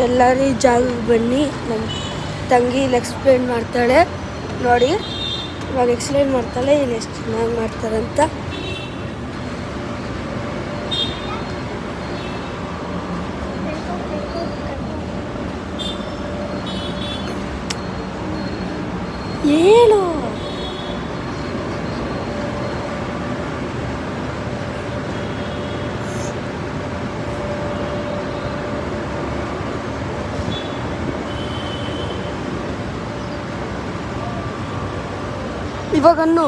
ಎಲ್ಲರೂ ಈ ಜಾಗಕ್ಕೆ ಬನ್ನಿ. ನಮ್ಮ ತಂಗಿ ಇಲ್ಲಿ ಎಕ್ಸ್ಪ್ಲೇನ್ ಮಾಡ್ತಾಳೆ ನೋಡಿ. ಇವಾಗ ಎಕ್ಸ್ಪ್ಲೇನ್ ಮಾಡ್ತಾಳೆ ಇಲ್ಲಿ ಎಷ್ಟು ಚೆನ್ನಾಗಿ ಮಾಡ್ತಾರಂತ. ಏನು ಇವಾಗ ಅನ್ನು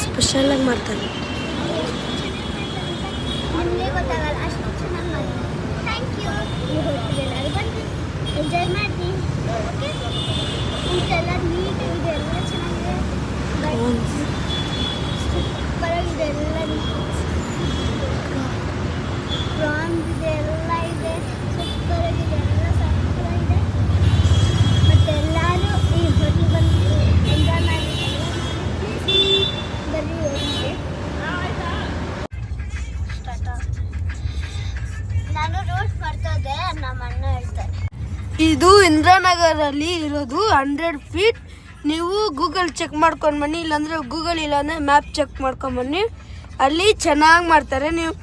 ಸ್ಪೆಷಲ್ ಆಗಿ ಮಾಡ್ತಾರೆ. ಎಂಜಾಯ್ ಮಾಡಿ ಎಲ್ಲ ನೀಟಾಗಿದೆ, ಎಲ್ಲ ಚೆನ್ನಾಗಿದೆ, ಸೂಪರ್ ಆಗಿದೆ, ಎಲ್ಲ ಪ್ರಾನ್ಸ್ ಇದೆ, ಎಲ್ಲ ಇದೆ, ಸೂಪರ್ ಆಗಿದೆ, ಎಲ್ಲ ಸೂಪರಾಗಿದೆ. ಮತ್ತು ಎಲ್ಲರೂ ಈ ಹೋಟೆಲ್ ಬಂದು ಎಂಜಾಯ್ ಮಾಡಿ ಬರೀ ಹೋಗಿದೆ. ನಾನು ರೋಡ್ ಮಾಡ್ತೋದೆ, ನಮ್ಮ ಅಣ್ಣ ಹೇಳ್ತಾರೆ. ಇದು ಇಂದ್ರಾನಗರಲ್ಲಿ ಇರೋದು 100 ಫೀಟ್. ನೀವು ಗೂಗಲ್ ಚೆಕ್ ಮಾಡ್ಕೊಂಡು ಬನ್ನಿ, ಇಲ್ಲಾಂದರೆ ಗೂಗಲ್ ಇಲ್ಲಾಂದರೆ ಮ್ಯಾಪ್ ಚೆಕ್ ಮಾಡ್ಕೊಂಡು ಬನ್ನಿ. ಅಲ್ಲಿ ಚೆನ್ನಾಗಿ ಮಾಡ್ತಾರೆ. ನೀವು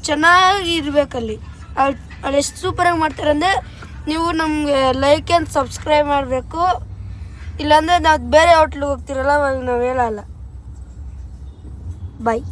ಚೆನ್ನಾಗಿ ಇರಬೇಕಲ್ಲಿ. ಅಲ್ಲಿ ಎಷ್ಟು ಸೂಪರಾಗಿ ಮಾಡ್ತಾರೆ ಅಂದರೆ ನೀವು ನಮಗೆ ಲೈಕ್ ಆ್ಯಂಡ್ ಸಬ್ಸ್ಕ್ರೈಬ್ ಮಾಡಬೇಕು. ಇಲ್ಲಾಂದರೆ ನಾವು ಬೇರೆ ಹೋಟ್ಲಿಗೆ ಹೋಗ್ತಿರಲ್ಲ, ಅವಾಗ ನಾವು ಹೇಳಲ್ಲ. ಬಾಯ್.